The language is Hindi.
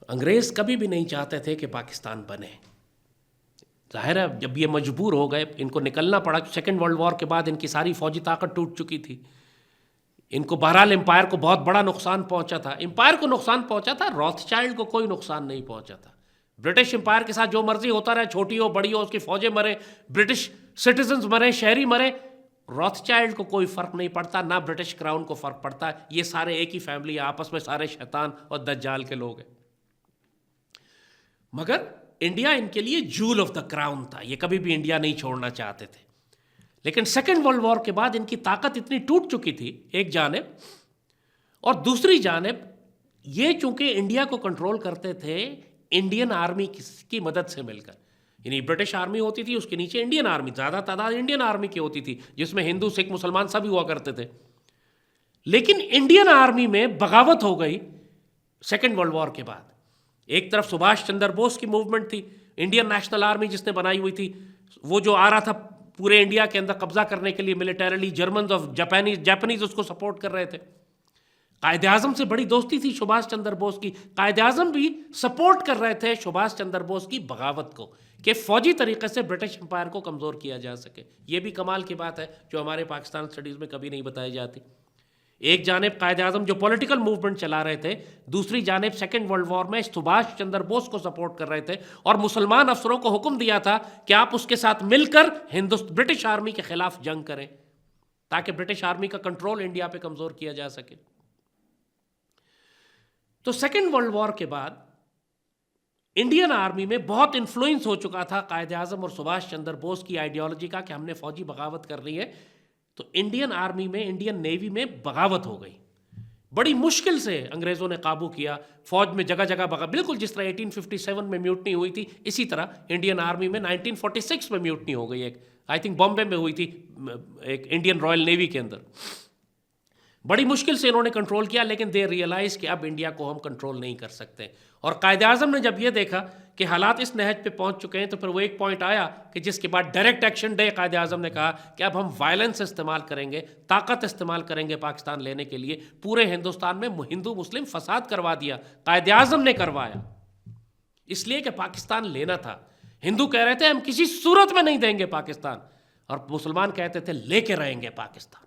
अंग्रेज़ कभी भी नहीं चाहते थे कि पाकिस्तान बने। ज़ाहिर है जब ये मजबूर हो गए, इनको निकलना पड़ा। सेकेंड वर्ल्ड वॉर के बाद इनकी सारी फौजी ताकत टूट चुकी थी। इनको बहरहाल एम्पायर को बहुत बड़ा नुकसान पहुंचा था। एम्पायर को नुकसान पहुंचा था, रॉथस्चाइल्ड को कोई नुकसान नहीं पहुंचा था। ब्रिटिश एम्पायर के साथ जो मर्जी होता रहे, छोटी हो बड़ी हो, उसकी फौजें मरे, ब्रिटिश सिटीजन्स मरे, शहरी मरे, रॉथस्चाइल्ड को कोई फर्क नहीं पड़ता, ना ब्रिटिश क्राउन को फर्क पड़ता। ये सारे एक ही फैमिली है, आपस में सारे शैतान और दज्जाल के लोग हैं। मगर इंडिया इनके लिए जूल ऑफ द क्राउन था, ये कभी भी इंडिया नहीं छोड़ना चाहते थे। लेकिन सेकेंड वर्ल्ड वॉर के बाद इनकी ताकत इतनी टूट चुकी थी एक जानिब, और दूसरी जानिब ये चूंकि इंडिया को कंट्रोल करते थे इंडियन आर्मी की मदद से मिलकर, यानी ब्रिटिश आर्मी होती थी, उसके नीचे इंडियन आर्मी, ज़्यादा तादाद इंडियन आर्मी की होती थी, जिसमें हिंदू सिख मुसलमान सभी हुआ करते थे। लेकिन इंडियन आर्मी में बगावत हो गई सेकेंड वर्ल्ड वॉर के बाद। एक तरफ सुभाष चंद्र बोस की मूवमेंट थी, इंडियन नेशनल आर्मी जिसने बनाई हुई थी, वो जो आ रहा था पूरे इंडिया के अंदर कब्जा करने के लिए मिलिटरीली, जर्मन और जापानीज उसको सपोर्ट कर रहे थे। कायदे आजम से बड़ी दोस्ती थी सुभाष चंद्र बोस की, कायदे आजम भी सपोर्ट कर रहे थे सुभाष चंद्र बोस की बगावत को, कि फौजी तरीके से ब्रिटिश एम्पायर को कमज़ोर किया जा सके। ये भी कमाल की बात है जो हमारे पाकिस्तान स्टडीज़ में कभी नहीं बताई जाती। एक जानिब कायदे आजम जो पॉलिटिकल मूवमेंट चला रहे थे, दूसरी जानिब सेकेंड वर्ल्ड वॉर में सुभाष चंद्र बोस को सपोर्ट कर रहे थे, और मुसलमान अफसरों को हुक्म दिया था कि आप उसके साथ मिलकर ब्रिटिश आर्मी के खिलाफ जंग करें, ताकि ब्रिटिश आर्मी का कंट्रोल इंडिया पे कमज़ोर किया जा सके। तो सेकेंड वर्ल्ड वॉर के बाद इंडियन आर्मी में बहुत इन्फ्लुएंस हो चुका था कायदे आजम और सुभाष चंद्र बोस की आइडियोलॉजी का कि हमने फौजी बगावत करनी है। तो इंडियन आर्मी में, इंडियन नेवी में बगावत हो गई। बड़ी मुश्किल से अंग्रेज़ों ने काबू किया, फौज में जगह जगह बगावत, बिल्कुल जिस तरह 1857 में म्यूटनी हुई थी, इसी तरह इंडियन आर्मी में 1946 में म्यूटनी हो गई। एक आई थिंक बॉम्बे में हुई थी, एक इंडियन रॉयल नेवी के अंदर। बड़ी मुश्किल से इन्होंने कंट्रोल किया, लेकिन दे रियलाइज कि अब इंडिया को हम कंट्रोल नहीं कर सकते। और कायदे आजम ने जब ये देखा कि हालात इस नहज पे पहुंच चुके हैं, तो फिर वो एक पॉइंट आया कि जिसके बाद डायरेक्ट एक्शन डे कायदे आजम ने कहा कि अब हम वायलेंस इस्तेमाल करेंगे, ताकत इस्तेमाल करेंगे पाकिस्तान लेने के लिए। पूरे हिंदुस्तान में हिंदू मुस्लिम फसाद करवा दिया, कायदे आजम ने करवाया, इसलिए कि पाकिस्तान लेना था। हिंदू कह रहे थे हम किसी सूरत में नहीं देंगे पाकिस्तान, और मुसलमान कहते थे लेके रहेंगे पाकिस्तान।